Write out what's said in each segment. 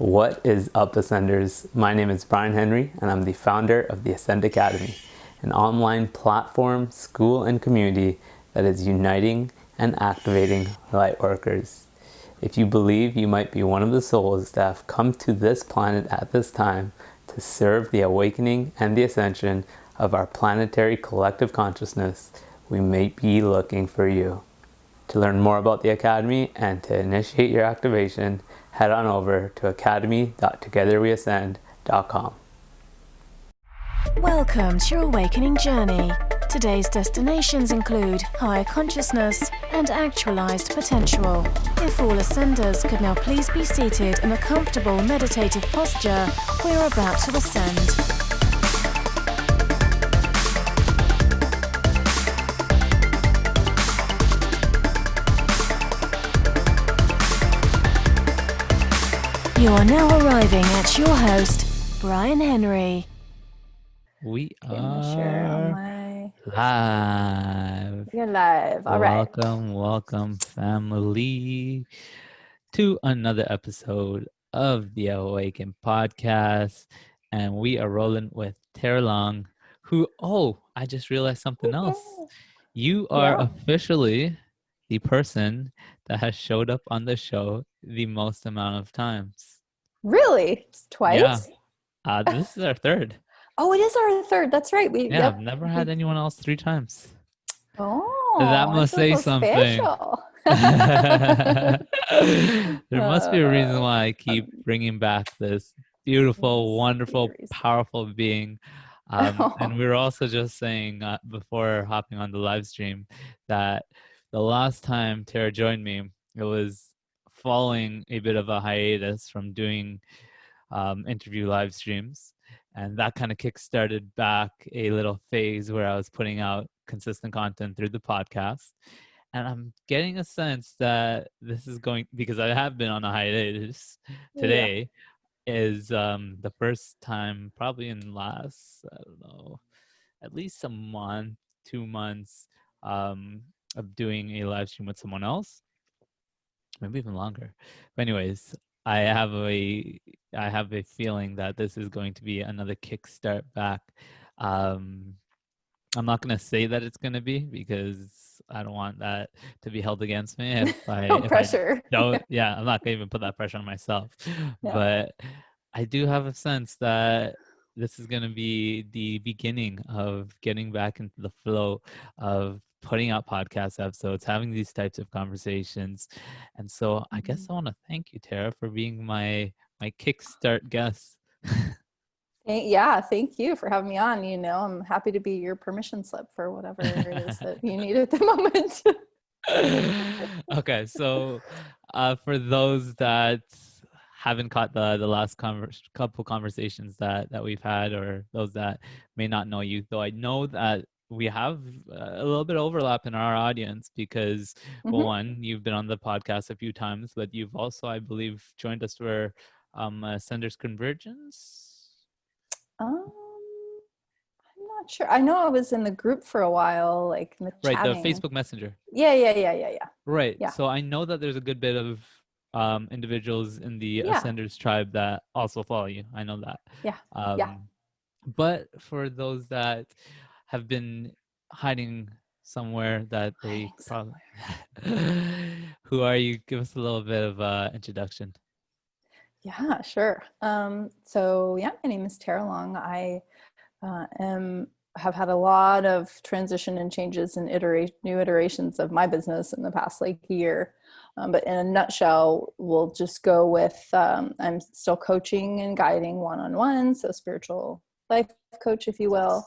What is up, Ascenders? My name is Bryan Henry, and I'm the founder of the Ascend Academy, an online platform, school, and community that is uniting and activating lightworkers. If you believe you might be one of the souls that have come to this planet at this time to serve the awakening and the ascension of our planetary collective consciousness, we may be looking for you. To learn more about the Academy and to initiate your activation, head on over to academy.togetherweascend.com. Welcome to your awakening journey. Today's destinations include higher consciousness and actualized potential. If all ascenders could now please be seated in a comfortable meditative posture, we're about to ascend. You are now arriving at your host, Bryan Henry. We Share are live. You're live. All right. Welcome, family, to another episode of the Awaken podcast. And we are rolling with Tara Long, who, I just realized something else. You are officially the person that has showed up on the show the most amount of times. Really? Twice? Yeah. This is our third. Oh, it is our third. That's right. I've never had anyone else 3 times. Oh, That must say so something. Special. There must be a reason why I keep bringing back this beautiful, wonderful, powerful being. And we were also just saying before hopping on the live stream that the last time Tara joined me, it was following a bit of a hiatus from doing interview live streams. And that kind of kickstarted back a little phase where I was putting out consistent content through the podcast. And I'm getting a sense that this is going, because I have been on a hiatus today, is the first time probably in the last, I don't know, at least a month, 2 months of doing a live stream with someone else. Maybe even longer. But anyways, I have a feeling that this is going to be another kickstart back. I'm not going to say that it's going to be because I don't want that to be held against me. No pressure. I'm not going to even put that pressure on myself. No. But I do have a sense that this is going to be the beginning of getting back into the flow of putting out podcast episodes, having these types of conversations. And so I guess I want to thank you, Tara, for being my kickstart guest. Thank you for having me on. I'm happy to be your permission slip for whatever it is that you need at the moment. Okay, so for those that haven't caught the last couple conversations that we've had, or those that may not know you, though I know that we have a little bit of overlap in our audience because, well, one, you've been on the podcast a few times, but you've also, I believe, joined us for Ascenders Convergence. I'm not sure. I know I was in the group for a while, like in the chatting. The Facebook Messenger. Yeah. Right. Yeah. So I know that there's a good bit of individuals in the Ascenders tribe that also follow you. I know that. Yeah. But for those that have been hiding somewhere that they probably who are you? Give us a little bit of introduction. Yeah, sure. My name is Tara Long. I have had a lot of transition and changes and new iterations of my business in the past year. But in a nutshell, we'll just go with I'm still coaching and guiding one-on-one, so spiritual life coach, if you will.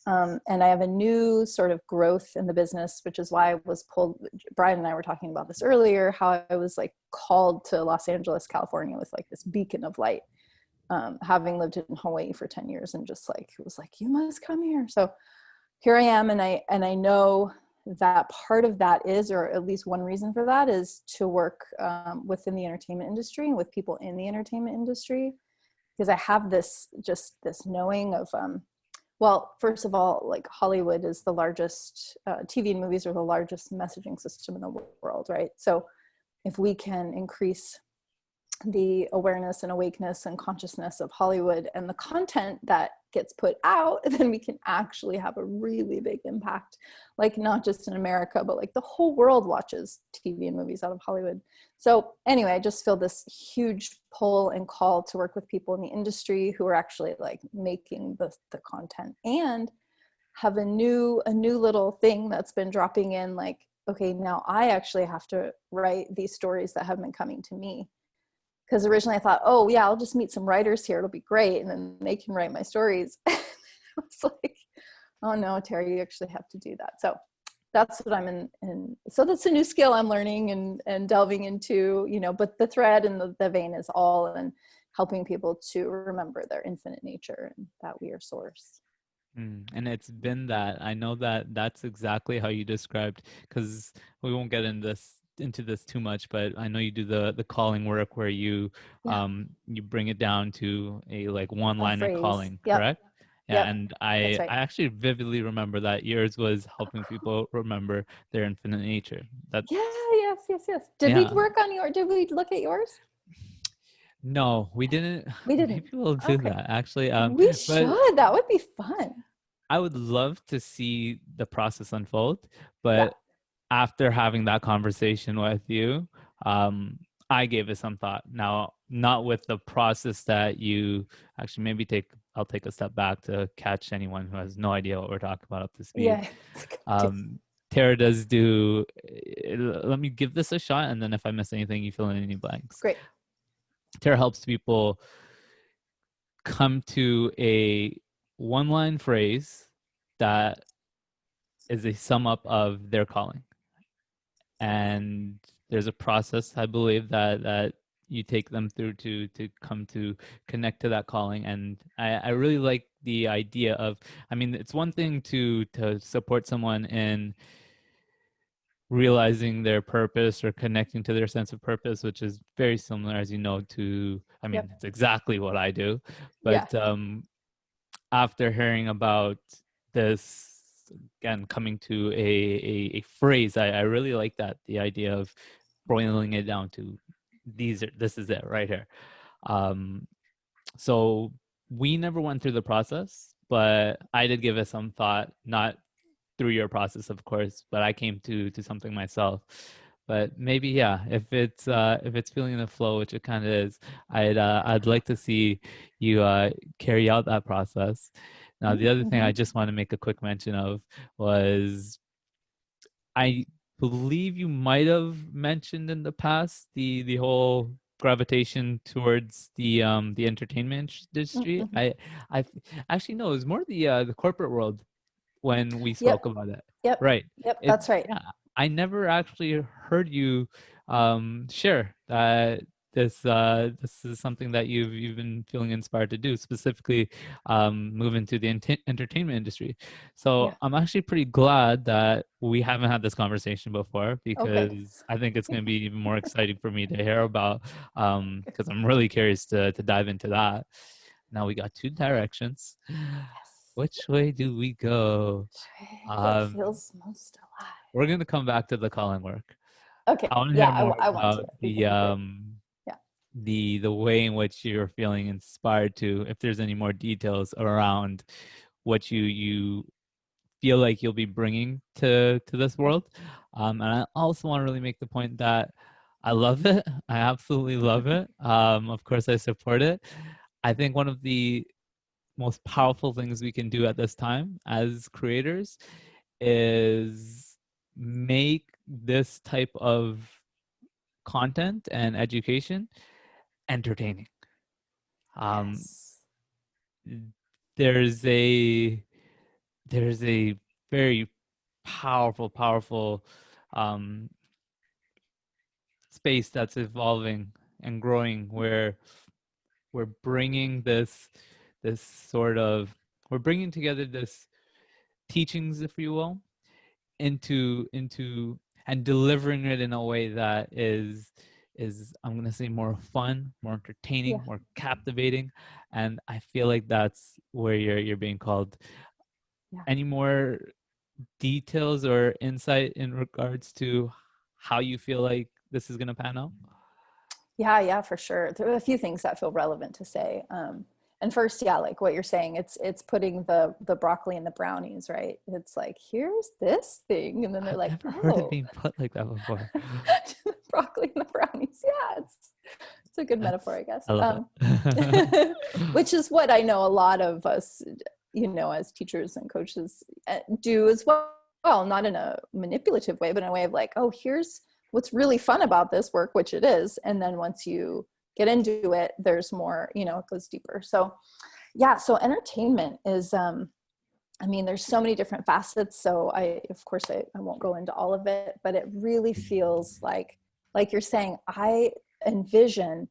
And I have a new sort of growth in the business, which is why I was pulled. Bryan and I were talking about this earlier, how I was called to Los Angeles, California with this beacon of light, having lived in Hawaii for 10 years and just it was you must come here. So here I am. And I know that part of that is, or at least one reason for that is to work within the entertainment industry and with people in the entertainment industry, because I have this knowing of, well, first of all, Hollywood is the largest, TV and movies are the largest messaging system in the world, right? So if we can increase the awareness and awakeness and consciousness of Hollywood and the content that gets put out, then we can actually have a really big impact, like not just in America, but like the whole world watches TV and movies out of Hollywood. So anyway, I just feel this huge pull and call to work with people in the industry who are actually like making the content, and have a new little thing that's been dropping in, like, okay, now I actually have to write these stories that have been coming to me. Because originally I thought, oh yeah, I'll just meet some writers here, it'll be great, and then they can write my stories. I was like, oh no, Terry, you actually have to do that. So that's what I'm in. So that's a new skill I'm learning and delving into, you know, but the thread and the vein is all in helping people to remember their infinite nature and that we are source. And it's been that. I know that that's exactly how you described, because we won't get into this too much, but I know you do the calling work where you you bring it down to a like one-liner calling, correct? Yeah, and I actually vividly remember that yours was helping people remember their infinite nature. That's yes. Did we work on did we look at yours? No, we didn't. We didn't. Maybe we'll do that actually. We should. That would be fun. I would love to see the process unfold, but after having that conversation with you, I gave it some thought. Now, not with the process that you actually maybe I'll take a step back to catch anyone who has no idea what we're talking about up to speed. Yeah. Tara does do, let me give this a shot, and then if I miss anything, you fill in any blanks. Great. Tara helps people come to a one-line phrase that is a sum up of their calling. And there's a process, I believe, that you take them through to come to connect to that calling. And I really like the idea of, I mean, it's one thing to support someone in realizing their purpose or connecting to their sense of purpose, which is very similar, as you know, to, I mean, it's exactly what I do. But after hearing about this, again, coming to a phrase, I really like that, the idea of boiling it down to this is it right here. So we never went through the process, but I did give it some thought, not through your process, of course, but I came to something myself. But maybe, if it's feeling the flow, which it kind of is, I'd like to see you carry out that process. Now, the other thing I just want to make a quick mention of was, I believe you might have mentioned in the past the whole gravitation towards the entertainment industry. I actually no, it was more the corporate world when we spoke about it. Right. That's right. Yeah, I never actually heard you share that this is something that you've been feeling inspired to do, specifically move into the entertainment industry. So I'm actually pretty glad that we haven't had this conversation before, because I think it's going to be even more exciting for me to hear about, because I'm really curious to dive into that. Now we got two directions. Which way do we go? What feels most alive? We're going to come back to the calling work. Okay. I want to hear more about the way in which you're feeling inspired to, if there's any more details around what you feel like you'll be bringing to this world. And I also want to really make the point that I love it. I absolutely love it. Of course, I support it. I think one of the most powerful things we can do at this time as creators is make this type of content and education entertaining. There's a very powerful space that's evolving and growing, where we're bringing we're bringing together this teachings, if you will, into and delivering it in a way that is I'm going to say more fun, more entertaining, more captivating. And I feel like that's where you're being called. Any more details or insight in regards to how you feel like this is going to pan out? Yeah, for sure. There are a few things that feel relevant to say. And first, yeah, like what you're saying, it's putting the broccoli and the brownies, right? It's like, here's this thing. And then they're I've like, never heard it oh, being put like that before. broccoli and the brownies. Yeah, it's a good metaphor, That's I guess. I love it. Which is what I know a lot of us, as teachers and coaches do as well. Well, not in a manipulative way, but in a way of like, oh, here's what's really fun about this work, which it is. And then once you get into it, there's more, it goes deeper. So yeah, so entertainment is, there's so many different facets. So I won't go into all of it, but it really feels like you're saying, I envision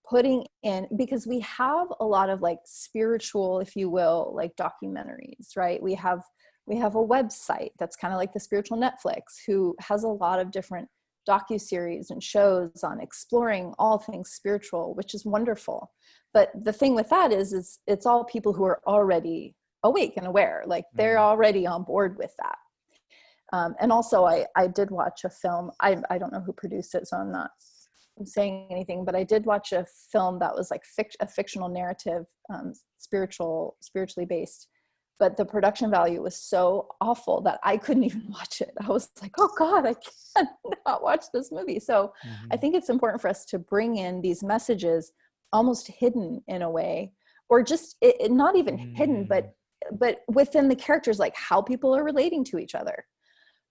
putting in, because we have a lot of like spiritual, if you will, like documentaries, right? We have a website that's kind of like the spiritual Netflix, who has a lot of different docuseries and shows on exploring all things spiritual, which is wonderful. But the thing with that is it's all people who are already awake and aware, like they're already on board with that. And also I did watch a film. I don't know who produced it, so I'm not saying anything, but I did watch a film that was like a fictional narrative, spiritually based, but the production value was so awful that I couldn't even watch it. I was like, oh God, I can't not watch this movie. So I think it's important for us to bring in these messages almost hidden in a way, or just it not even hidden, but within the characters, like how people are relating to each other.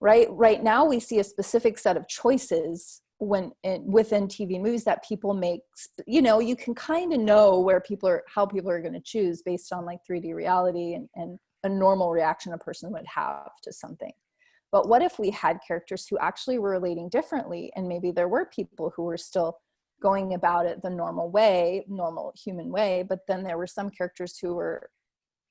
Right now we see a specific set of choices within TV movies that people make. You can kind of know how people are going to choose based on like 3D reality and a normal reaction a person would have to something. But what if we had characters who actually were relating differently, and maybe there were people who were still going about it the normal human way, but then there were some characters who were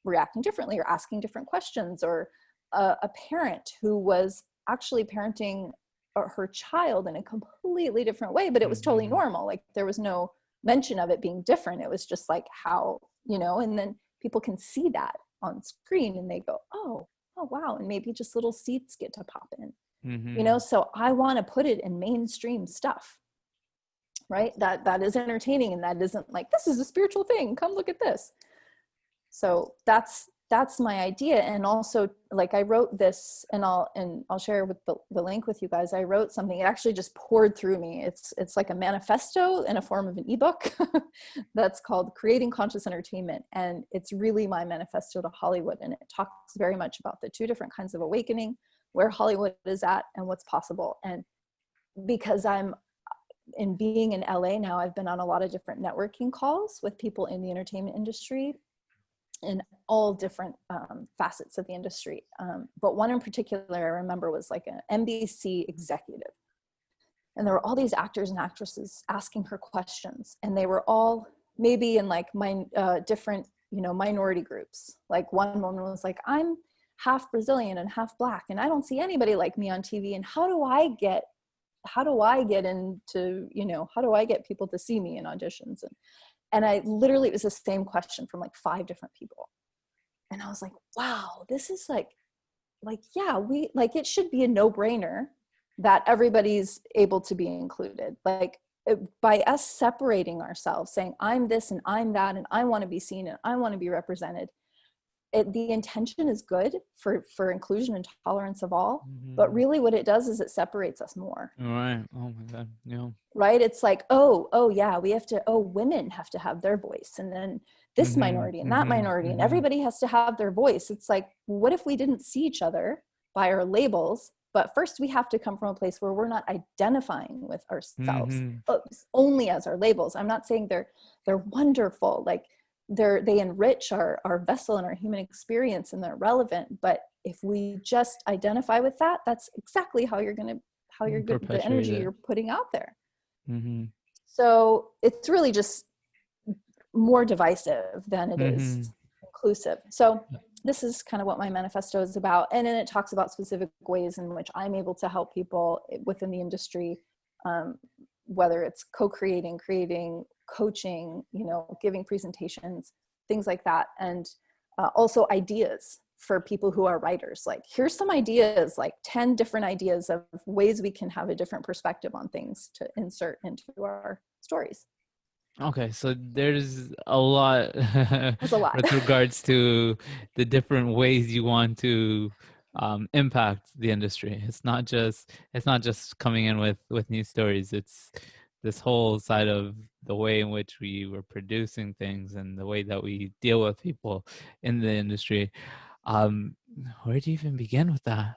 reacting differently or asking different questions, or a parent who was actually parenting her child in a completely different way, but it was totally normal. Like there was no mention of it being different. It was just like how, and then people can see that on screen and they go, oh wow. And maybe just little seeds get to pop in, so I want to put it in mainstream stuff, right? That is entertaining. And that isn't like, this is a spiritual thing, come look at this. So that's my idea. And also, like, I wrote this, and I'll share with the link with you guys. I wrote something, it actually just poured through me. It's like a manifesto in a form of an ebook that's called Creating Conscious Entertainment. And it's really my manifesto to Hollywood. And it talks very much about the two different kinds of awakening, where Hollywood is at and what's possible. And because in being in LA now, I've been on a lot of different networking calls with people in the entertainment industry, in all different facets of the industry. But one in particular I remember was like an NBC executive. And there were all these actors and actresses asking her questions. And they were all maybe in like different, minority groups. Like one woman was like, I'm half Brazilian and half Black, and I don't see anybody like me on TV. And how do I get into, how do I get people to see me in auditions? And I literally, it was the same question from like 5 different people. And I was like, wow, this is like, yeah, it should be a no-brainer that everybody's able to be included. Like by us separating ourselves, saying I'm this and I'm that, and I want to be seen and I want to be represented. The intention is good for inclusion and tolerance of all, but really what it does is it separates us more. Right. Oh my God. Yeah. Right. It's like, oh yeah, women have to have their voice, and then this minority and that minority, and everybody has to have their voice. It's like, what if we didn't see each other by our labels? But first we have to come from a place where we're not identifying with ourselves only as our labels. I'm not saying they're wonderful. Like they enrich our vessel and our human experience, and they're relevant. But if we just identify with that, that's exactly how you're getting the energy you're putting out there. So it's really just more divisive than it is inclusive. So this is kind of what my manifesto is about. And then it talks about specific ways in which I'm able to help people within the industry, whether it's co-creating, creating, coaching, giving presentations, things like that. And also ideas for people who are writers. Like, here's some ideas, like 10 different ideas of ways we can have a different perspective on things to insert into our stories. Okay, so there's a lot There's a lot. with regards to the different ways you want to impact the industry. It's not just coming in with new stories. It's this whole side of the way in which we were producing things and the way that we deal with people in the industry. Um, where do you even begin with that?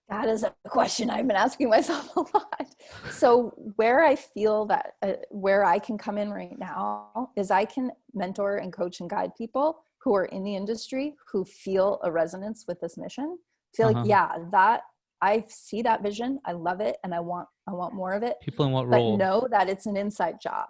That is a question I've been asking myself a lot. So where I feel that where I can come in right now is I can mentor and coach and guide people who are in the industry who feel a resonance with this mission. Feel like, yeah, that I see that vision, I love it, and I want more of it. People in what but role? know that it's an inside job,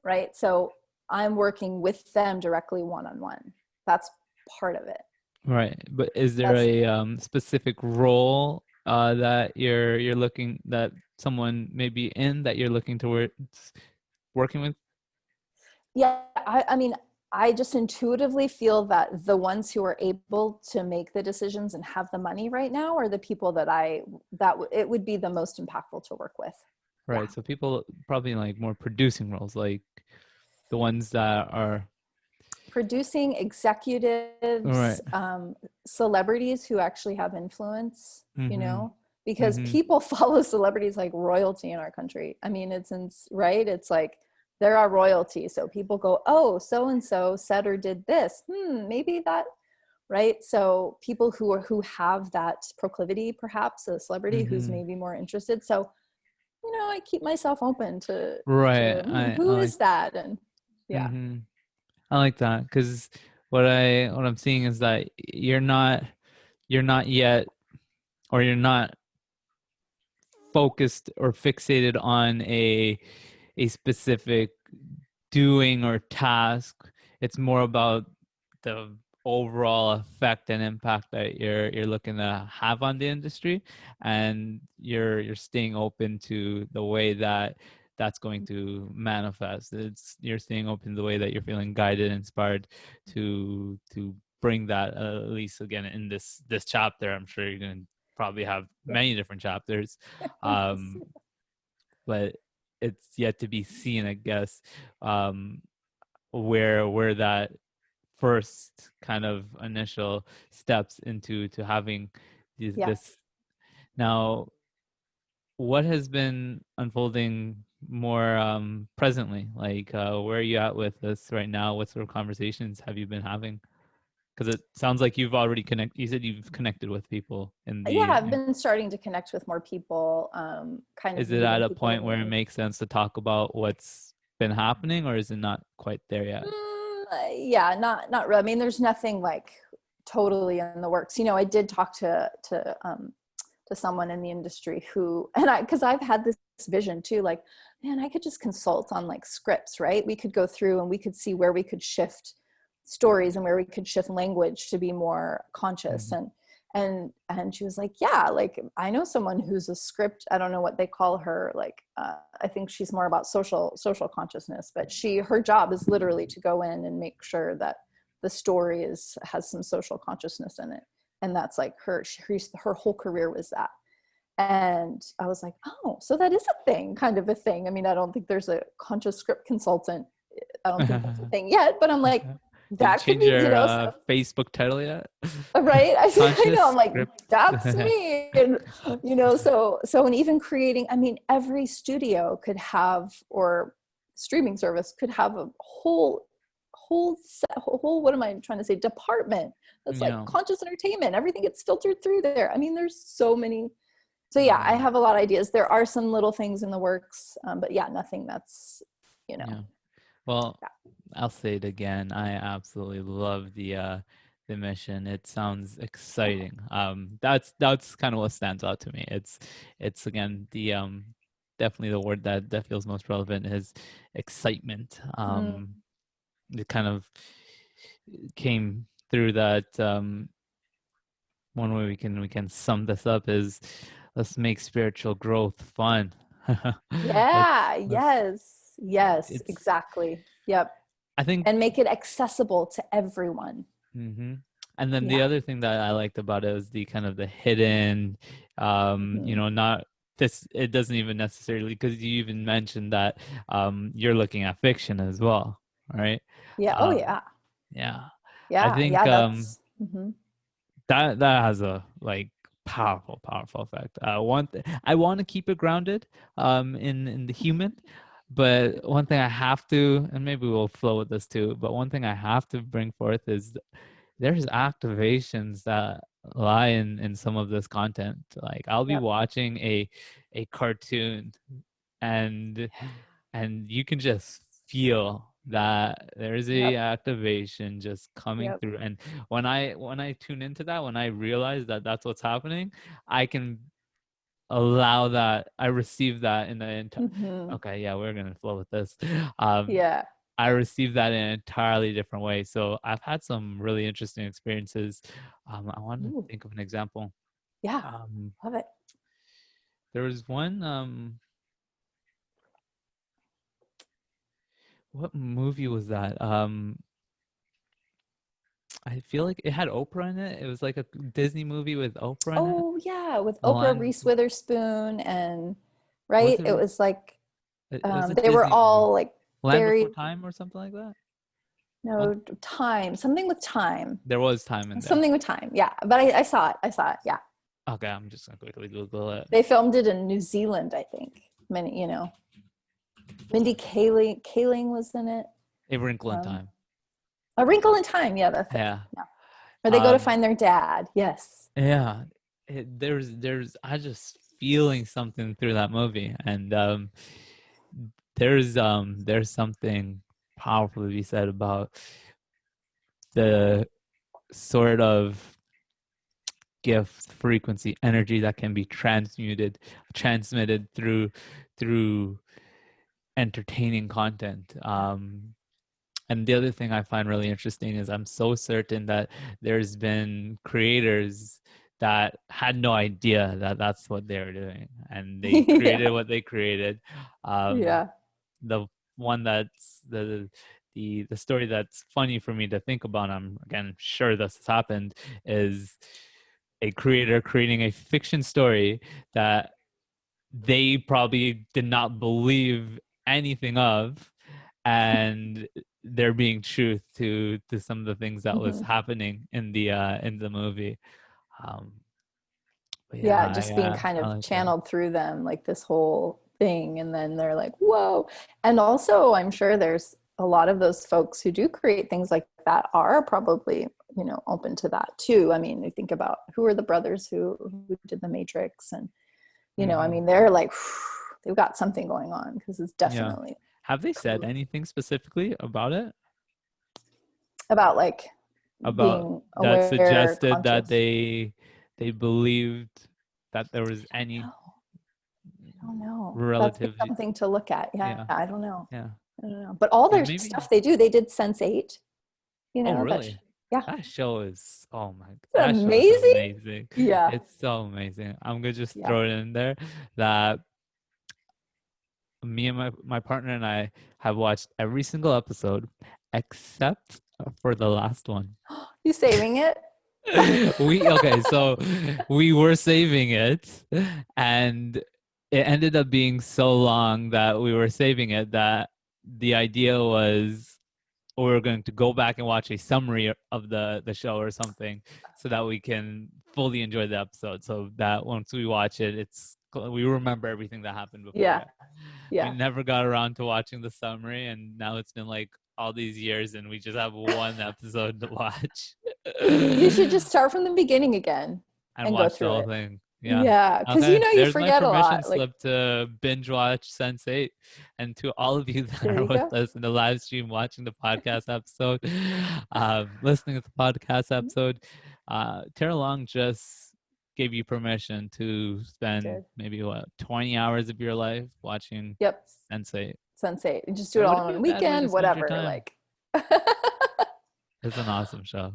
right? So I'm working with them directly one-on-one. That's part of it. Right, but is there a specific role that you're looking, that someone may be in, that you're looking towards working with? Yeah, I mean, I just intuitively feel that the ones who are able to make the decisions and have the money right now are the people that it would be the most impactful to work with. Right, Yeah. so people probably in like more producing roles, like the ones that are Producing executives, right. Celebrities who actually have influence, Mm-hmm. because Mm-hmm. people follow celebrities like royalty in our country. I mean, right. It's like there are royalty. So people go, oh, so-and-so said or did this. Maybe that, right? So people who have that proclivity, perhaps a celebrity who's maybe more interested. So, I keep myself open to Right. who is that? And yeah. Mm-hmm. I like that, because what I'm seeing is that you're not yet, or you're not focused or fixated on a specific doing or task. It's more about the overall effect and impact that you're looking to have on the industry, and you're staying open to the way that that's going to manifest. You're staying open to the way that you're feeling guided, inspired to bring that, at least again in this chapter. I'm sure you're going to probably have many different chapters, but it's yet to be seen, I guess, where that first kind of initial steps into having this. Now, what has been unfolding more presently? Like, where are you at with this right now? What sort of conversations have you been having? Because it sounds like you've already you said you've connected with people in the. Yeah, I've been starting to connect with more people, kind of Is it at meeting a people. point where it makes sense to talk about what's been happening, or is it not quite there yet? Yeah, not really. I mean, there's nothing like totally in the works. I did talk to someone in the industry because I've had this vision too, like, man, I could just consult on like scripts, right? We could go through and we could see where we could shift stories and where we could shift language to be more conscious. And she was like, yeah, like I know someone who's a script, I don't know what they call her, like I think she's more about social consciousness, but her job is literally to go in and make sure that the story has some social consciousness in it. And that's like her whole career was that. And I was like, oh, so that is a thing, kind of a thing. I mean, I don't think there's a conscious script consultant. I don't think that's a thing yet, but I'm like, that could be, your Facebook title yet? Right? I know, I'm like, script. that's me. And, so and even creating, I mean, every studio could have, or streaming service could have a whole, what am I trying to say, department that's like conscious entertainment. Everything gets filtered through there. I mean, there's so many. So yeah, I have a lot of ideas. There are some little things in the works, but yeah, nothing that's, Well, I'll say it again. I absolutely love the mission. It sounds exciting. That's kind of what stands out to me. It's again the definitely the word that feels most relevant is excitement. It kind of came through that. One way we can sum this up is, let's make spiritual growth fun. Yeah. Yes, exactly. Yep. I think, and make it accessible to everyone. Mm-hmm. And then the other thing that I liked about it was the kind of the hidden, not it doesn't even necessarily, because you even mentioned that you're looking at fiction as well, right? Yeah. Oh yeah. Yeah. I Yeah. think Yeah. That's. Mm-hmm. that has a like powerful effect. I want to keep it grounded in the human, but one thing I have to, and maybe we'll flow with this too, but one thing I have to bring forth is there's activations that lie in some of this content. Like I'll be Yep. watching a cartoon, and you can just feel that there's a activation just coming through. And when I tune into that, when I realize that that's what's happening, I can allow that, I receive that in the entire. Mm-hmm. Okay, yeah, we're gonna flow with this. Yeah. I received that in an entirely different way. So I've had some really interesting experiences. I want to Ooh. think of an example. Yeah. Love it. There was one. What movie was that? I feel like it had Oprah in it. It was like a Disney movie with Oprah in it. Oh yeah, with Oprah, Land Reese Witherspoon, and was right. it? It was like It was a they were Disney movie. all like Land Before very Time or something like that. no time, something with time, There was time in there. something with time. Yeah, but I saw it. I saw it. Yeah. Okay, I'm just gonna quickly Google it. They filmed it in New Zealand, I think. Many, Mindy Kaling was in it. A Wrinkle in Time. A Wrinkle in Time. Yeah, that's it. Yeah. Or they go to find their dad. Yes. Yeah. There's I just feeling something through that movie, and there's something powerful to be said about the sort of gift, frequency, energy that can be transmitted through entertaining content. And the other thing I find really interesting is I'm so certain that there's been creators that had no idea that that's what they were doing, and they created what they created. The one that's the story that's funny for me to think about, I'm again sure this has happened, is a creator creating a fiction story that they probably did not believe anything of, and there being truth to some of the things that was happening in the movie. Just being kind of like channeled through them, like this whole thing, and then they're like, whoa. And also I'm sure there's a lot of those folks who do create things like that are probably open to that too. I mean, you think about who are the brothers who did the Matrix, and I mean, they're like, they've got something going on, because it's definitely Have they said anything specifically about it, about like about being that aware, suggested conscious? that they believed that there was any I don't know. relative That's something to look at. Yeah. I don't know. Yeah. I don't know. But all their stuff they do, they did Sense8. Oh, really? Yeah. That show is, oh my God. That amazing. Show is amazing. Yeah. It's so amazing. I'm going to just throw it in there that me and my partner and I have watched every single episode except for the last one. You saving it? So we were saving it, and it ended up being so long that we were saving it that the idea was we were going to go back and watch a summary of the show or something, so that we can fully enjoy the episode, so that once we watch it, we remember everything that happened before. Yeah. We never got around to watching the summary, and now it's been like all these years and we just have one episode to watch. You should just start from the beginning again and watch go through the whole it. thing. Yeah, because you forget a lot. Slip to binge watch Sense8, and to all of you that are with us in the live stream watching the podcast episode, listening to the podcast episode, Tara Long just gave you permission to spend maybe 20 hours of your life watching Sense8. Sense8. You just do it all on a weekend, whatever. Like it's an awesome show.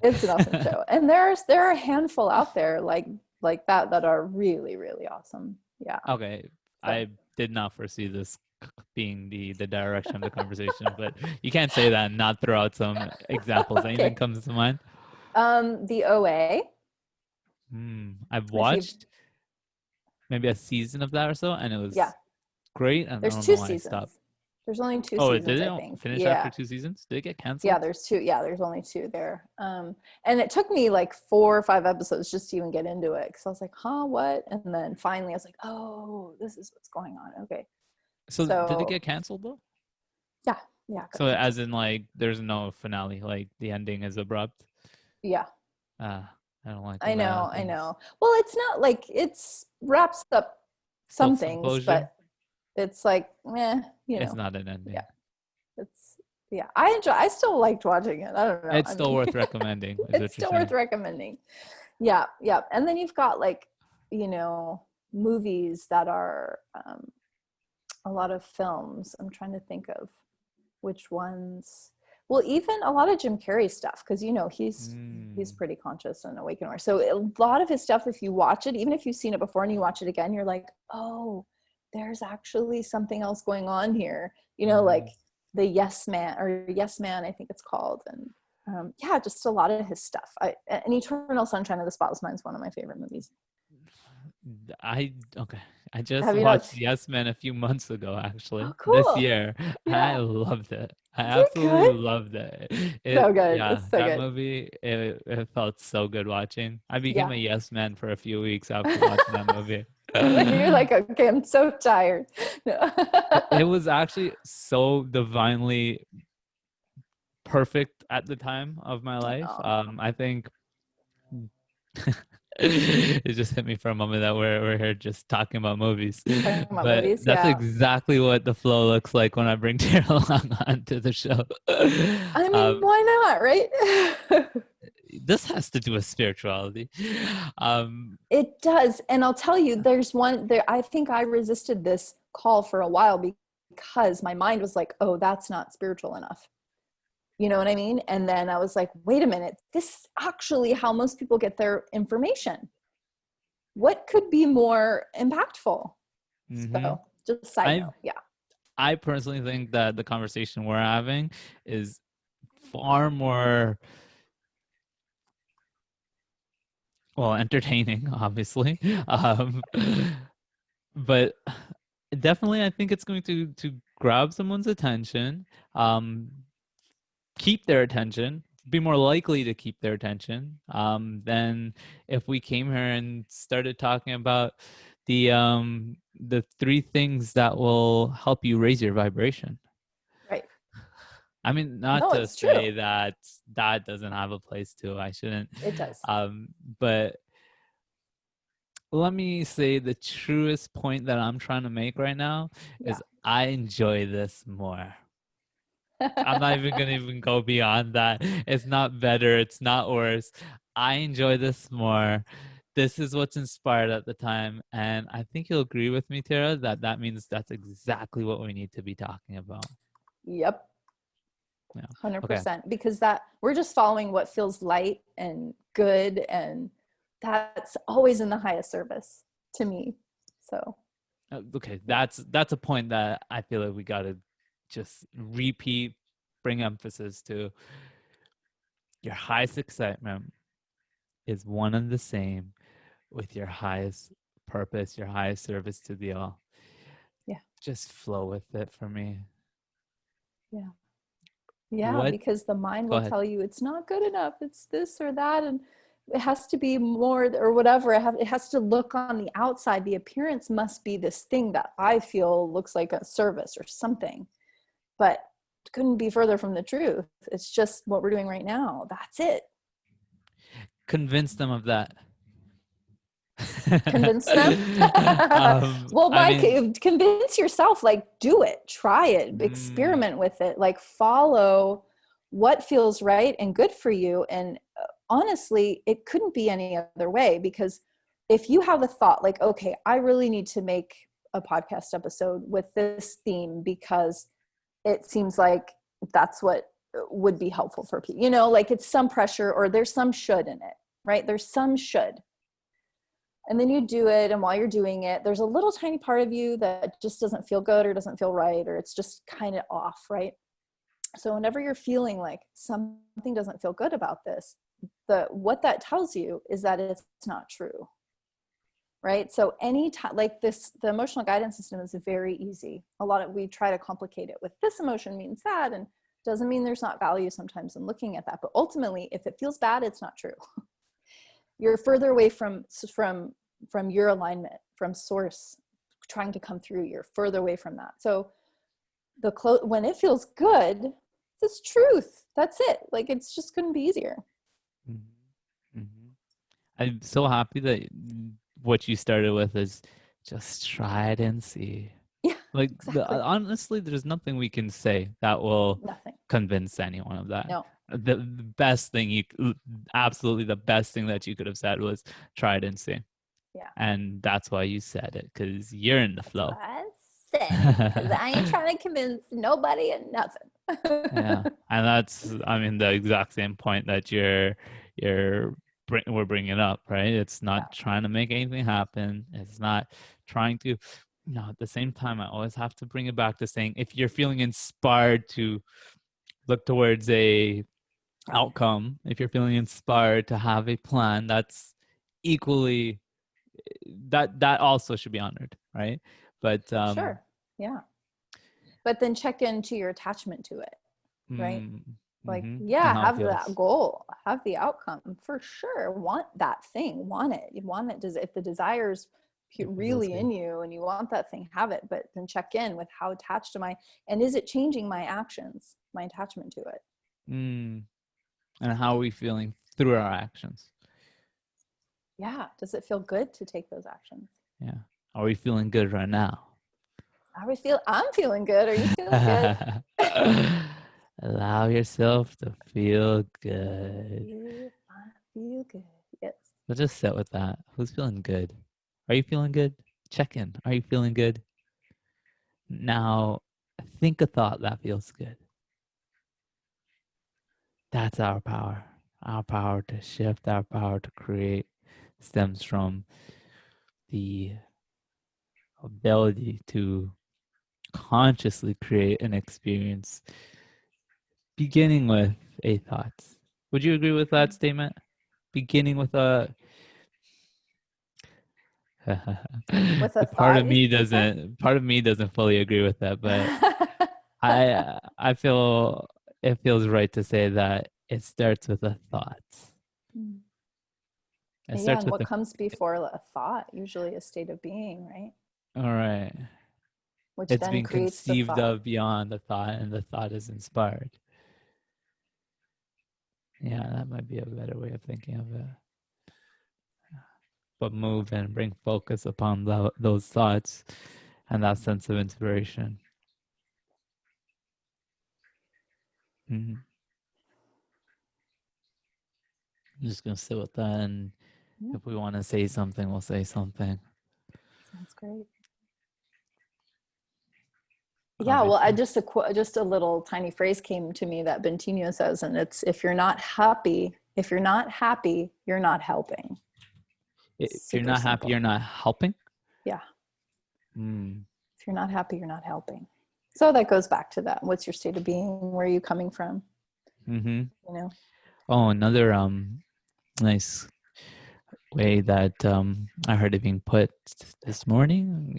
It's an awesome show. And there are a handful out there like that are really, really awesome. Yeah. Okay. So. I did not foresee this being the direction of the conversation, but you can't say that and not throw out some examples. Anything comes to mind? The OA. I've watched maybe a season of that or so, and it Yeah, was great, and I there's don't know 2 why I stopped. seasons. There's only 2 Oh, did seasons, I it think. finish after Yeah. 2 seasons? Did it get Yeah, canceled? there's 2. Yeah, there's only 2 there. And it took me like 4 or 5 episodes just to even get into it, because I was like, huh, what? And then finally I was like, oh, this is what's going on. Okay. So did it So get canceled though? yeah, yeah. it got So as canceled. in like there's no finale, like the ending is abrupt. Yeah, I don't like I when that know, I happens. know. Well, it's not like it's wraps up Still some some things, closure. but it's like, It's not an yeah, ending. it's, yeah. I still liked watching it. I don't know. It's I still mean, worth recommending, is it's what you're still worth saying. recommending. Yeah, yeah. And then you've got like, you know, movies that are a lot of films. I'm trying to think of which ones. Well, even a lot of Jim Carrey stuff, because you know he's pretty conscious and Awaken. So a lot of his stuff, if you watch it, even if you've seen it before and you watch it again, you're like, oh, there's actually something else going on here. You know, like the Yes Man, or Yes Man, I think it's called, and yeah, just a lot of his stuff. And Eternal Sunshine of the Spotless Mind is one of my favorite movies. Okay. I just Have you watched not? Yes Man a few months ago, Oh, actually, this cool. year. I Yeah. loved it. I Is it good? absolutely loved it. So good. Yeah, It's so that good. movie, it felt so good watching. I became Yeah. a Yes Man for a few weeks after watching that movie. You're like, okay, I'm so tired. No. It was actually so divinely perfect at the time of my life. Oh, I think it just hit me for a moment that we're here just talking about movies, talking about but movies, that's yeah. exactly what the flow looks like when I bring Tara along onto the show. I mean, um, why not, right? this has to do with spirituality. It does. And I'll tell you, there's one there. I think I resisted this call for a while because my mind was like, oh, that's not spiritual enough. You know what I mean? And then I was like, wait a minute, this is actually how most people get their information. What could be more impactful? mhm. So just side I note. Yeah. I personally think that the conversation we're having is far more, well, entertaining, obviously, but definitely I think it's going to grab someone's attention, um, keep their attention, be more likely to keep their attention, than if we came here and started talking about the 3 things that will help you raise your vibration. Right. I mean, not No, to it's true. say that that doesn't have a place too. I shouldn't. It does. But let me say the truest point that I'm trying to make right now Yeah. is I enjoy this more. I'm not even gonna even go beyond that. It's not better. It's not worse. I enjoy this more. This is what's inspired at the time, and I think you'll agree with me, Tara, that that means that's exactly what we need to be talking about. Yep. Yeah. Okay. 100%, because that we're just following what feels light and good, and that's always in the highest service to me. So Okay, yeah. that's a point that I feel like we gotta just repeat, bring emphasis to. Your highest excitement is one and the same with your highest purpose, your highest service to the all. Yeah. Just flow with it for me. Yeah. Yeah, What? because the mind Go will ahead. tell you it's not good enough, it's this or that, and it has to be more or whatever. It has to look on the outside. The appearance must be this thing that I feel looks like a service or something, but it couldn't be further from the truth. It's just what we're doing right now. That's it. Convince them of that. Convince them. Well, I Mike, mean, convince yourself, like do it, try it, mm, experiment with it, like follow what feels right and good for you. And honestly, it couldn't be any other way, because if you have a thought like, okay, I really need to make a podcast episode with this theme because it seems like that's what would be helpful for people, you know, like it's some pressure or there's some should in it, right? There's some should. And then you do it, and while you're doing it, there's a little tiny part of you that just doesn't feel good or doesn't feel right, or it's just kind of off, right? So whenever you're feeling like something doesn't feel good about this, what that tells you is that it's not true, right? So anytime, like this, the emotional guidance system is very easy. We try to complicate it with this emotion means that, and doesn't mean there's not value sometimes in looking at that. But ultimately, if it feels bad, it's not true. You're further away from your alignment, from source trying to come through. You're further away from that. So when it feels good, it's truth. That's it. Like, it's just couldn't be easier. Mm-hmm. Mm-hmm. I'm so happy that what you started with is just try it and see. Yeah, like exactly. Honestly, there's nothing we can say that will convince anyone of that. No. The best thing absolutely the best thing that you could have said was try it and see. Yeah. And that's why you said it, because you're in the flow. I said it, because I ain't trying to convince nobody and nothing. Yeah, and that's, I mean, the exact same point that we're bringing up, right? It's not trying to make anything happen. It's not trying to, at the same time, I always have to bring it back to saying, if you're feeling inspired to look towards a outcome, if you're feeling inspired to have a plan, that's equally, that also should be honored, right? But sure, yeah. But then check into your attachment to it, right? Like, have that goal, have the outcome, for sure. Want that thing, want it. You want it. If the desire's really in you and you want that thing, have it. But then check in with, how attached am I? And is it changing my actions, my attachment to it? And how are we feeling through our actions? Yeah. Does it feel good to take those actions? Yeah. Are we feeling good right now? I'm feeling good. Are you feeling good? Allow yourself to feel good. I feel good. Yes. So just sit with that. Who's feeling good? Are you feeling good? Check in. Are you feeling good? Now, think a thought that feels good. That's our power. Our power to shift, our power to create stems from the ability to consciously create an experience beginning with a thought. Would you agree with that statement? Beginning with a with a part of thought, me doesn't fully agree with that, but I feel it feels right to say that it starts with a thought. And what comes before a thought? Usually a state of being, right? All right. Which it's then being creates conceived of beyond the thought, and the thought is inspired. Yeah, that might be a better way of thinking of it. But move and bring focus upon those thoughts and that sense of inspiration. Mm-hmm. I'm just going to sit with that, and if we want to say something, we'll say something. Sounds great. Yeah, well, just a little tiny phrase came to me that Bentinho says, and it's, if you're not happy, you're not helping. If you're not happy, you're not helping? Yeah. If you're not happy, you're not helping. So that goes back to that. What's your state of being? Where are you coming from? Mm-hmm. Oh, another nice way that I heard it being put this morning.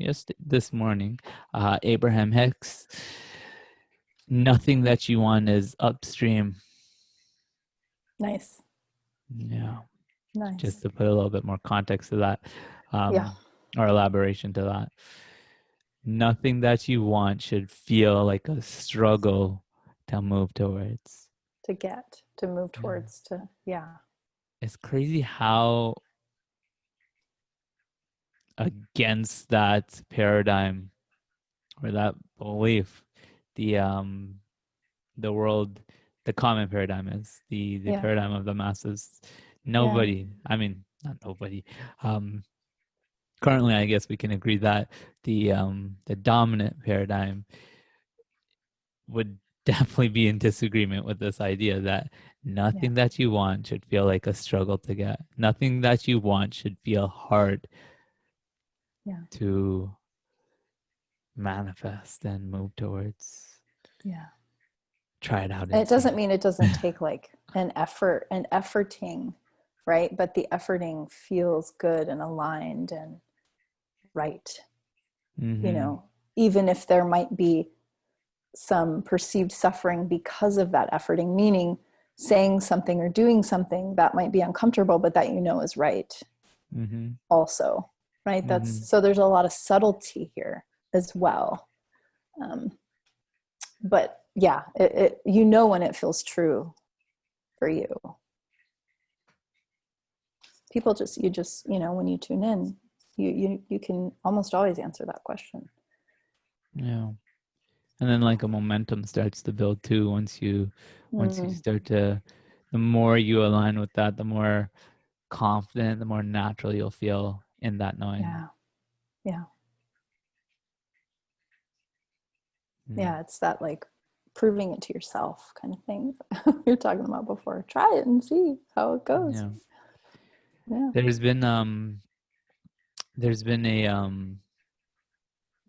Abraham Hicks. Nothing that you want is upstream. Nice. Yeah. Nice. Just to put a little bit more context to that, or elaboration to that. Nothing that you want should feel like a struggle to move towards. To move towards, It's crazy how against that paradigm or that belief the world, the common paradigm is, the paradigm of the masses. Nobody, I mean, not nobody, currently I guess we can agree that the dominant paradigm would definitely be in disagreement with this idea that nothing that you want should feel like a struggle to get. Nothing that you want should feel hard to manifest and move towards. Try it out. It doesn't mean it doesn't take like an efforting, right? But the efforting feels good and aligned, and right. Mm-hmm. Even if there might be some perceived suffering because of that efforting, meaning saying something or doing something that might be uncomfortable, but that is right. Mm-hmm. Also, right? Mm-hmm. So there's a lot of subtlety here as well. But yeah, when it feels true for you. People when you tune in, you can almost always answer that question. Yeah. And then like a momentum starts to build too once you start to, the more you align with that, the more confident, the more natural you'll feel in that knowing. Yeah. Yeah, it's that like proving it to yourself kind of thing you're talking about before. Try it and see how it goes. Yeah. There's been a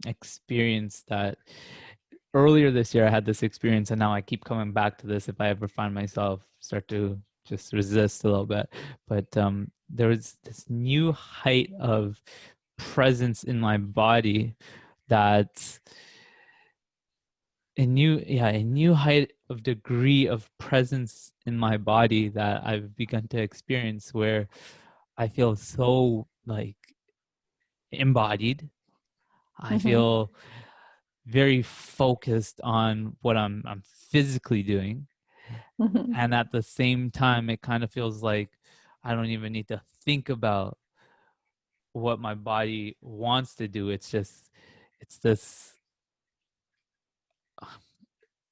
experience that earlier this year I had this experience, and now I keep coming back to this if I ever find myself start to just resist a little bit. But there was this new height of presence in my body, that a new height of degree of presence in my body that I've begun to experience, where I feel so like embodied. I feel very focused on what I'm physically doing. And at the same time, it kind of feels like I don't even need to think about what my body wants to do. It's this,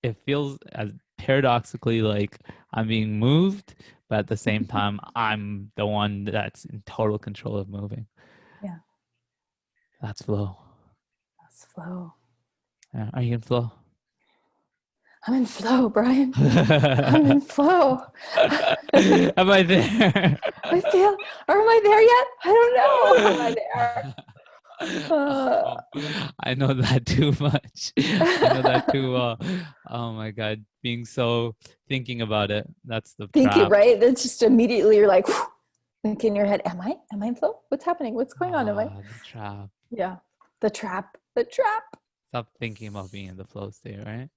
it feels as paradoxically like I'm being moved, but at the same time, I'm the one that's in total control of moving. Yeah. That's flow. That's flow. Yeah. Are you in flow? I'm in flow, Bryan. I'm in flow. Am I there? Or am I there yet? I don't know. Am I there? I know that too much. I know that too well. Oh my God. Being so thinking about it. That's the Thinking, trap. right? That's just immediately you're like, think in your head, am I in flow? What's happening? What's going on? Am I? The trap. Yeah. The trap. Stop thinking about being in the flow state, right?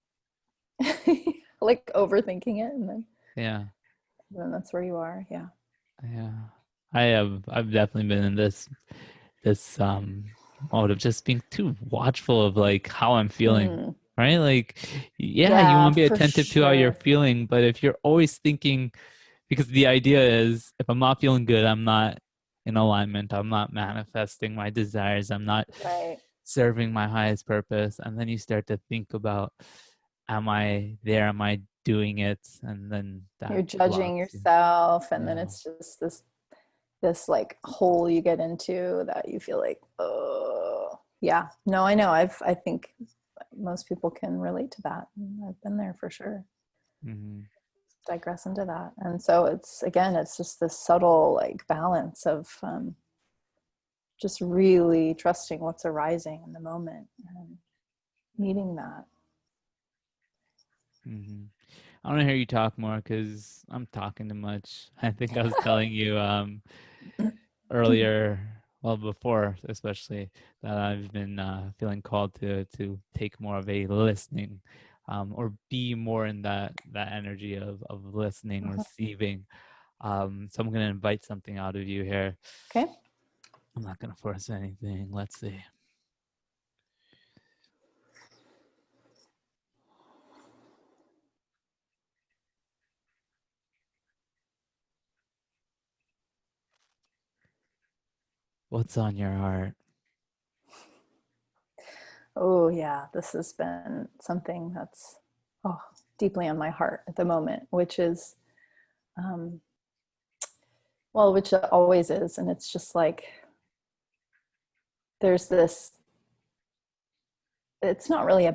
Like overthinking it, and then that's where you are. Yeah. I've definitely been in this mode of just being too watchful of like how I'm feeling, right? Like you want to be attentive to how you're feeling, but if you're always thinking, because the idea is if I'm not feeling good, I'm not in alignment, I'm not manifesting my desires, I'm not serving my highest purpose. And then you start to think about, am I there? Am I doing it? And then you're judging yourself, and then it's just this like hole you get into that you feel like, oh yeah. No, I know. I think most people can relate to that. I've been there for sure. Digress into that. And so it's just this subtle like balance of just really trusting what's arising in the moment and meeting that. I want to hear you talk more because I'm talking too much. I think I was telling you earlier, well, before especially, that I've been feeling called to take more of a listening, or be more in that energy of listening, receiving. So I'm going to invite something out of you here. Okay. I'm not going to force anything. Let's see. What's on your heart? Oh yeah, this has been something that's deeply on my heart at the moment, which is, which it always is. And it's just like, there's this, it's not really,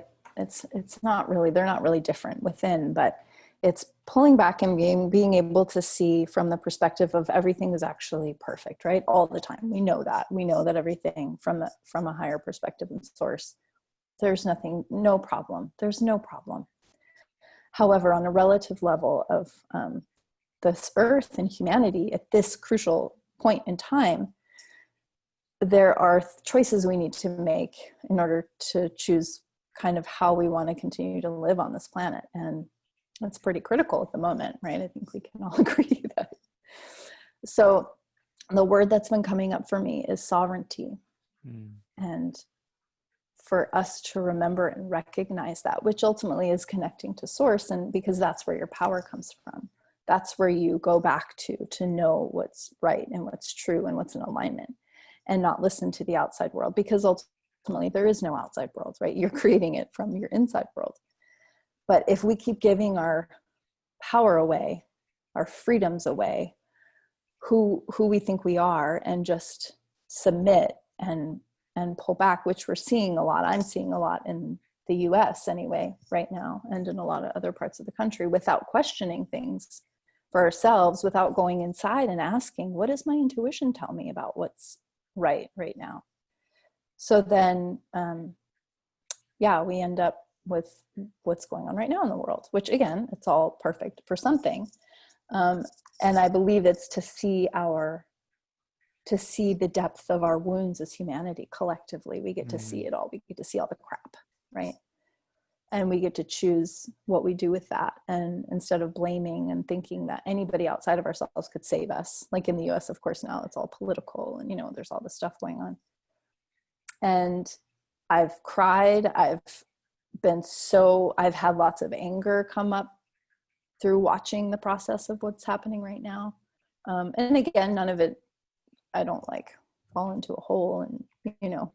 they're not really different within, but it's pulling back and being able to see from the perspective of everything is actually perfect, right? All the time. We know that everything from a higher perspective and source, there's no problem. There's no problem. However, on a relative level of this earth and humanity at this crucial point in time, there are choices we need to make in order to choose kind of how we want to continue to live on this planet. And that's pretty critical at the moment, right? I think we can all agree that. So the word that's been coming up for me is sovereignty. And for us to remember and recognize that, which ultimately is connecting to source, and because that's where your power comes from. That's where you go back to know what's right and what's true and what's in alignment, and not listen to the outside world, because ultimately there is no outside world, right? You're creating it from your inside world. But if we keep giving our power away, our freedoms away, who we think we are, and just submit and pull back, which we're seeing a lot. I'm seeing a lot in the US anyway, right now, and in a lot of other parts of the country, without questioning things for ourselves, without going inside and asking, what does my intuition tell me about what's right now? So then, we end up with what's going on right now in the world, which again, it's all perfect for something. And I believe it's to see the depth of our wounds as humanity collectively. We get to see it all. We get to see all the crap, right? And we get to choose what we do with that. And instead of blaming and thinking that anybody outside of ourselves could save us, like in the US, of course, now it's all political and, there's all this stuff going on. And I've cried. I've had lots of anger come up through watching the process of what's happening right now. And again, none of it, I don't like fall into a hole and,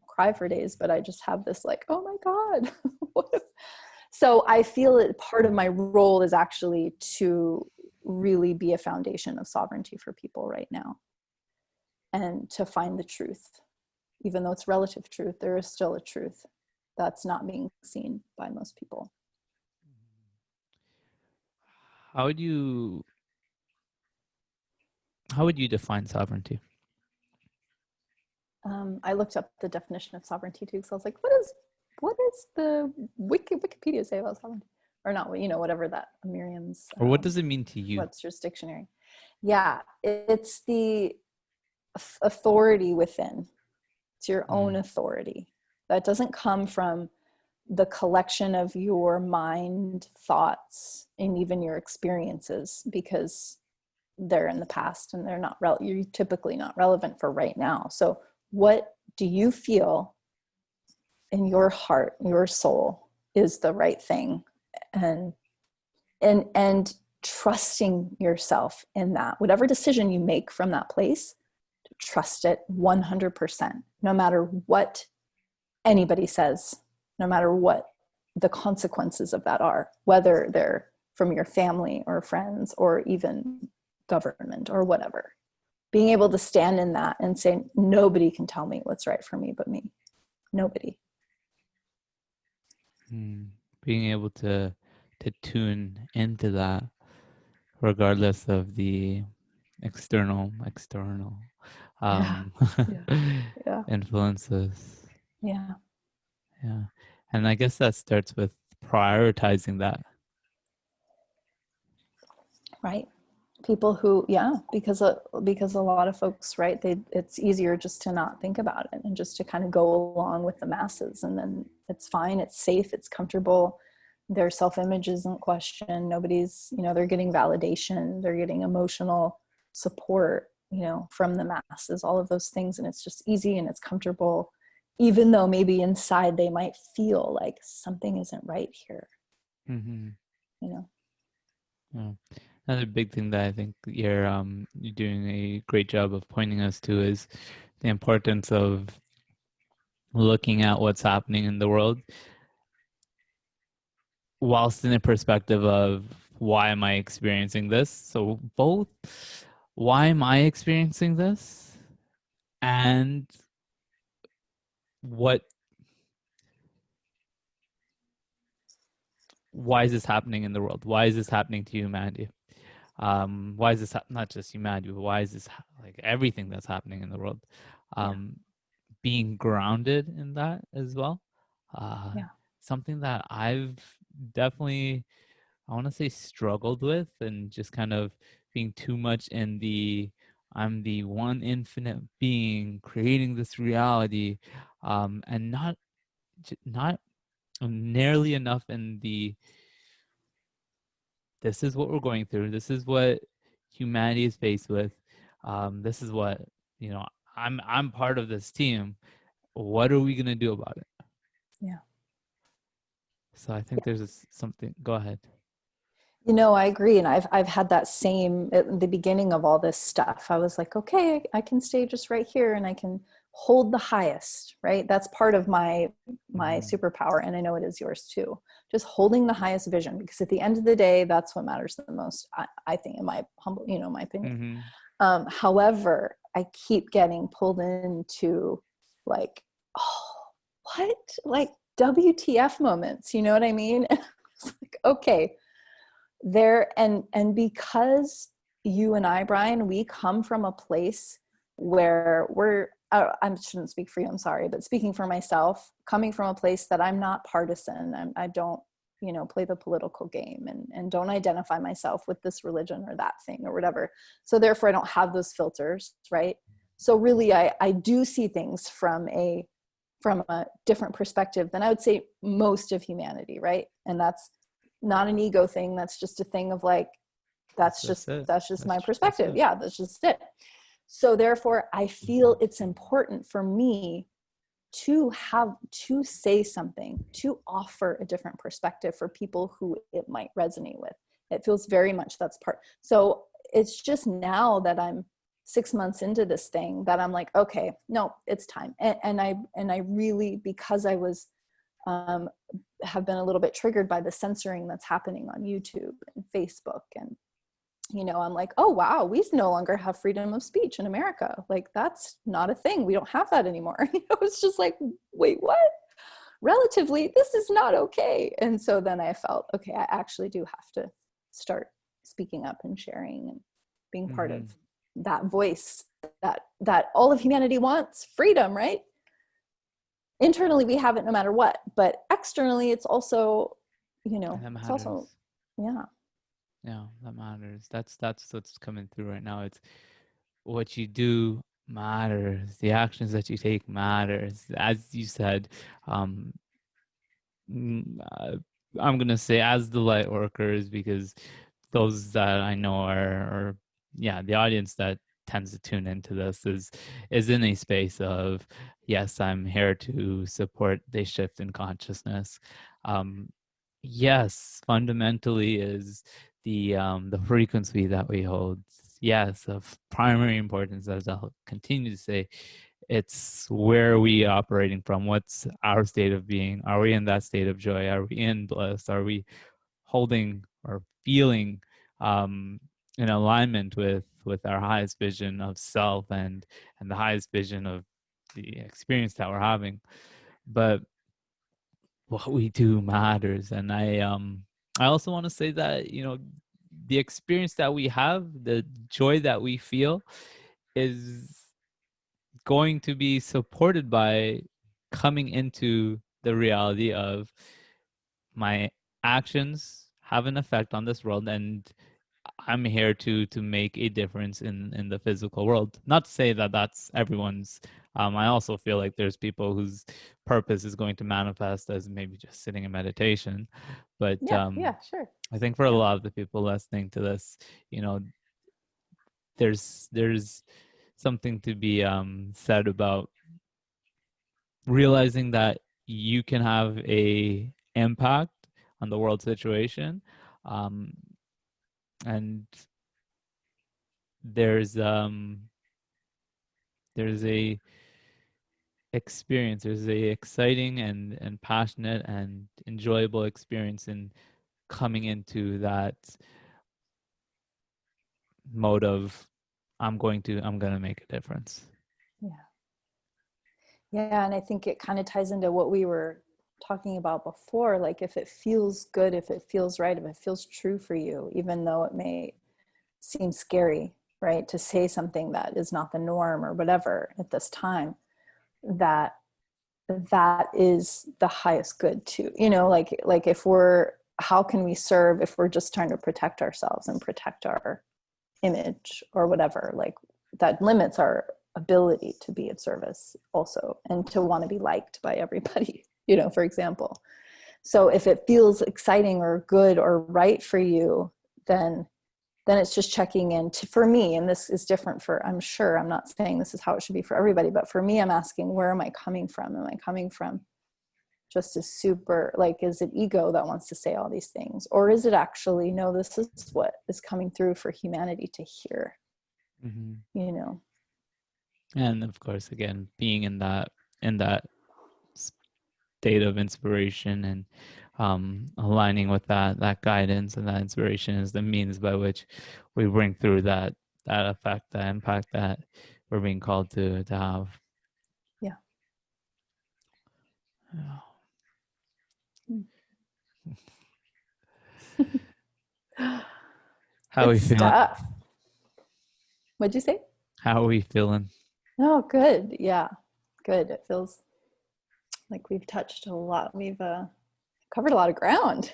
cry for days, but I just have this like, oh my God, what if? So I feel that part of my role is actually to really be a foundation of sovereignty for people right now, and to find the truth. Even though it's relative truth, there is still a truth that's not being seen by most people. How would you define sovereignty? I looked up the definition of sovereignty too, because I was like, what is the Wikipedia say about sovereignty? Or not, whatever that Miriam's. Or what does it mean to you? Webster's dictionary. Yeah, it's the authority within. It's your own authority. That doesn't come from the collection of your mind, thoughts, and even your experiences, because they're in the past and they're you're typically not relevant for right now. So what do you feel in your heart, your soul, is the right thing, and trusting yourself in that. Whatever decision you make from that place, trust it 100%, no matter what anybody says, no matter what the consequences of that are, whether they're from your family or friends or even government or whatever. Being able to stand in that and say, nobody can tell me what's right for me but me. Nobody. Being able to tune into that, regardless of the external influences. Yeah. And I guess that starts with prioritizing that. Right. People who, because a lot of folks, right, it's easier just to not think about it and just to kind of go along with the masses, and then it's fine, it's safe, it's comfortable, their self-image isn't questioned, nobody's, they're getting validation, they're getting emotional support, from the masses, all of those things, and it's just easy and it's comfortable, even though maybe inside they might feel like something isn't right here. Yeah. Another big thing that I think you're doing a great job of pointing us to is the importance of looking at what's happening in the world, whilst in the perspective of, why am I experiencing this? So both, why am I experiencing this? And why is this happening in the world? Why is this happening to humanity? Why is this not just humanity, but why is this like everything that's happening in the world? Being grounded in that as well. Something that I've definitely, I want to say, struggled with, and just kind of being too much in the I'm the one infinite being creating this reality, and not nearly enough in the, this is what we're going through, this is what humanity is faced with, this is what, you know, I'm part of this team. What are we gonna do about it? Yeah. So I think there's something. Go ahead. You know, I agree. And I've had that same at the beginning of all this stuff. I was like, okay, I can stay just right here and I can hold the highest, right? That's part of my superpower. And I know it is yours too. Just holding the highest vision, because at the end of the day, that's what matters the most, I think, in my humble, my opinion. However, I keep getting pulled into like, oh, what? Like WTF moments, you know what I mean? And I was like, okay, there, and because you and I, Bryan, we come from a place where I shouldn't speak for you, I'm sorry, but speaking for myself, coming from a place that I'm not partisan, I don't, play the political game and don't identify myself with this religion or that thing or whatever. So therefore I don't have those filters, right? So really I do see things from a different perspective than I would say most of humanity, right? And that's not an ego thing. That's just a thing of like, that's just my perspective. Yeah, that's just it. So therefore I feel it's important for me to say something, to offer a different perspective for people who it might resonate with. It feels very much that's part. So it's just now that I'm 6 months into this thing that I'm like, okay, no, it's time. And I really, because I was, have been a little bit triggered by the censoring that's happening on YouTube and Facebook. And, I'm like, oh, wow, we no longer have freedom of speech in America. Like, that's not a thing. We don't have that anymore. It's just like, wait, what? Relatively, this is not okay. And so then I felt, okay, I actually do have to start speaking up and sharing and being part of that voice that all of humanity wants, freedom, right? Internally we have it no matter what, but externally it's also, it's also, yeah, that matters. That's what's coming through right now. It's what you do matters, the actions that you take matters. As you said, I'm gonna say as the light workers, because those that I know are the audience that tends to tune into this is in a space of, yes, I'm here to support the shift in consciousness. Yes, fundamentally is the frequency that we hold, yes, of primary importance, as I'll continue to say. It's where we operating from. What's our state of being? Are we in that state of joy? Are we in bliss? Are we holding or feeling in alignment with our highest vision of self and the highest vision of the experience that we're having? But what we do matters. And I also want to say that, the experience that we have, the joy that we feel, is going to be supported by coming into the reality of my actions have an effect on this world, and I'm here to make a difference in the physical world. Not to say that that's everyone's. I also feel like there's people whose purpose is going to manifest as maybe just sitting in meditation. But sure. I think for a lot of the people listening to this, there's something to be said about realizing that you can have a impact on the world situation, and there's a experience, there's a exciting and passionate and enjoyable experience in coming into that mode of I'm gonna make a difference. Yeah, and I think it kind of ties into what we were talking about before. Like, if it feels good, if it feels right, if it feels true for you, even though it may seem scary, right, to say something that is not the norm or whatever at this time, that is the highest good too. Like if how can we serve if we're just trying to protect ourselves and protect our image or whatever? Like, that limits our ability to be of service also, and to want to be liked by everybody, for example. So if it feels exciting or good or right for you, then it's just checking in for me. And this is different I'm sure, I'm not saying this is how it should be for everybody, but for me, I'm asking, where am I coming from? Am I coming from just a super, is it ego that wants to say all these things? Or is it actually, no, this is what is coming through for humanity to hear, And of course, again, being in that state of inspiration and aligning with that guidance and that inspiration is the means by which we bring through that effect, that impact that we're being called to have. Yeah. How are we feeling? What'd you say? How are we feeling? Oh, good. Yeah, good. It feels like we've touched a lot. We've covered a lot of ground.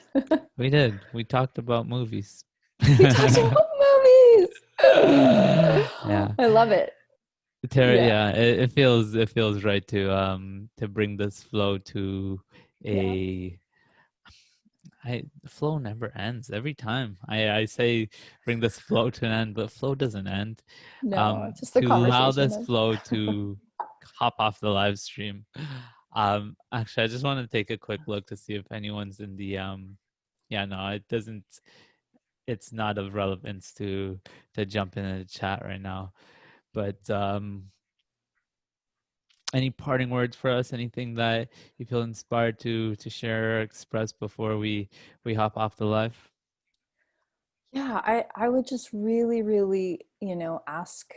We did. We talked about movies. We talked about movies. Yeah, I love it. Tara, yeah, it feels right to bring this flow to a. The flow never ends. Every time I say bring this flow to an end, but flow doesn't end. No, just the to conversation. Allow this flow to hop off the live stream. Actually, I just want to take a quick look to see if anyone's in the no, it doesn't. It's not of relevance to jump in the chat right now, but any parting words for us? Anything that you feel inspired to share or express before we hop off the live? Yeah, I would just really, really, ask,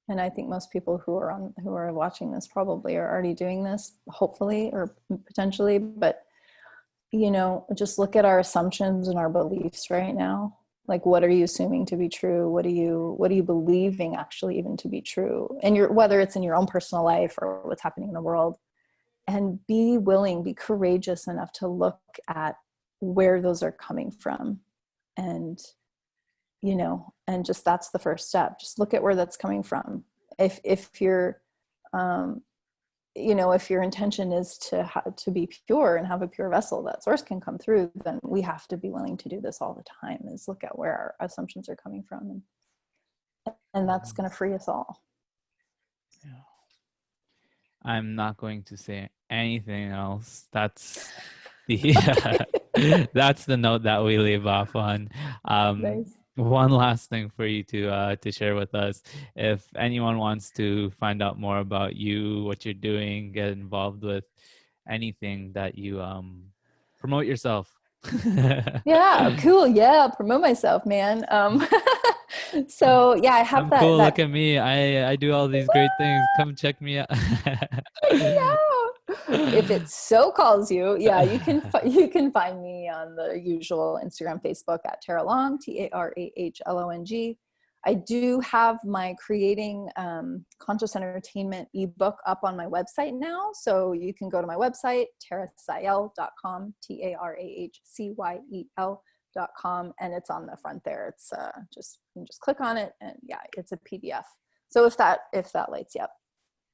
and I think most people who are watching this probably are already doing this, hopefully, or potentially, but just look at our assumptions and our beliefs right now. Like, what are you assuming to be true? What are you believing actually even to be true? And whether it's in your own personal life or what's happening in the world, and be courageous enough to look at where those are coming from. And, and just, that's the first step. Just look at where that's coming from. If you're, if your intention is to be pure and have a pure vessel that source can come through, then we have to be willing to do this all the time, is look at where our assumptions are coming from. And that's going to free us all. Yeah. I'm not going to say anything else. That's that's the note that we leave off on. Nice. One last thing for you to share with us. If anyone wants to find out more about you, what you're doing, get involved with anything that you promote yourself. Yeah, cool. Yeah, promote myself, man. So yeah, I have that. Cool. Look at me. I do all these great things. Come check me out. Yeah. If it so calls you, yeah, you can find me on the usual Instagram, Facebook at Tara Long, TARAHLONG. I do have my Creating Conscious Entertainment ebook up on my website now, so you can go to my website, tarasyel.com, TARAHCYEL.com, and it's on the front there. It's you can just click on it, and yeah, it's a PDF. So if that lights you up.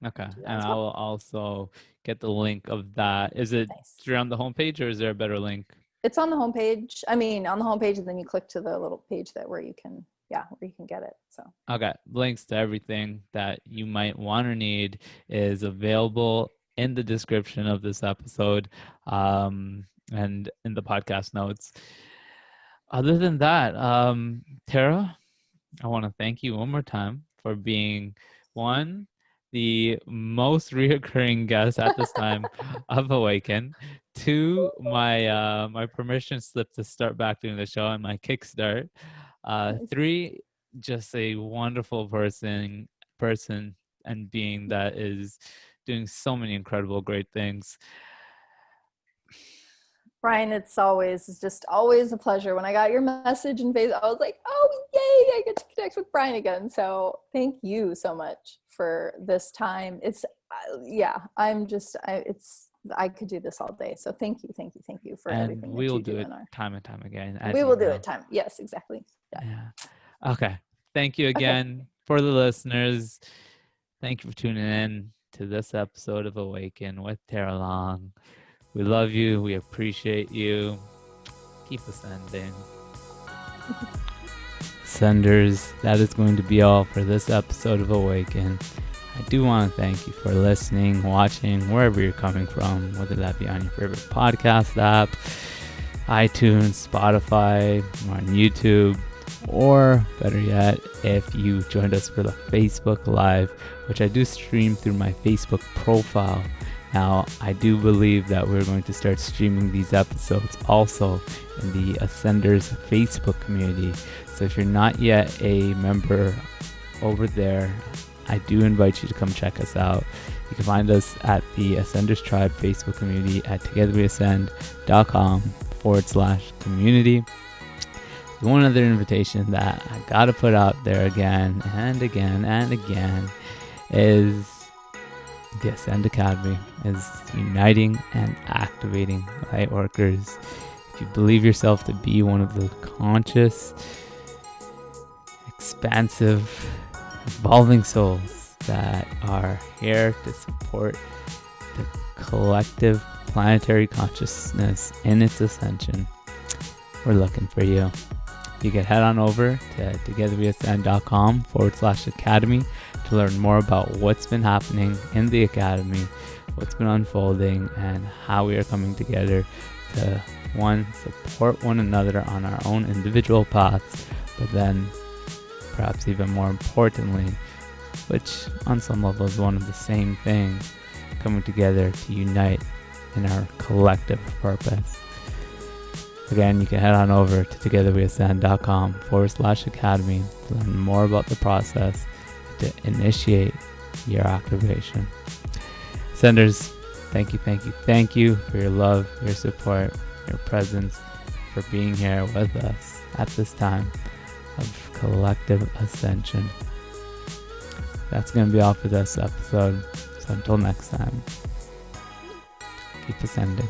Okay, and I will also get the link of that. Is it straight on the homepage, or is there a better link? It's on the homepage. I mean, on the homepage, and then you click to the little page where you can get it. So okay, links to everything that you might want or need is available in the description of this episode, and in the podcast notes. Other than that, Tara, I want to thank you one more time for being the most reoccurring guest at this time of Awaken. 2, my permission slip to start back doing the show and my kickstart. 3, just a wonderful person and being that is doing so many incredible, great things. Bryan, it's just always a pleasure. When I got your message in Facebook, I was like, oh, yay, I get to connect with Bryan again. So thank you so much for this time. It's, I could do this all day. So thank you for everything that you do. We will do it time and time again. We will do it time. Yes, exactly. Yeah. Okay. Thank you again. for the listeners, thank you for tuning in to this episode of Awaken with Tara Long. We love you. We appreciate you. Keep ascending. Senders, that is going to be all for this episode of Awaken. I do want to thank you for listening, watching, wherever you're coming from, whether that be on your favorite podcast app, iTunes, Spotify, or on YouTube, or better yet, if you joined us for the Facebook Live, which I do stream through my Facebook profile. Now, I do believe that we're going to start streaming these episodes also in the Ascenders Facebook community. So if you're not yet a member over there, I do invite you to come check us out. You can find us at the Ascenders Tribe Facebook community at togetherweascend.com/community. One other invitation that I gotta put out there again and again and again is the Ascend Academy is uniting and activating light workers. If you believe yourself to be one of the conscious, expansive, evolving souls that are here to support the collective planetary consciousness in its ascension, we're looking for you. You can head on over to togetherweascend.com/academy to learn more about what's been happening in the academy, what's been unfolding, and how we are coming together to, one, support one another on our own individual paths, but then perhaps even more importantly, which on some level is one of the same thing, coming together to unite in our collective purpose. Again, you can head on over to togetherweascend.com/academy to learn more about the process to initiate your activation. Senders, thank you for your love, your support, your presence, for being here with us at this time of collective ascension. That's going to be all for this episode. So until next time, keep ascending.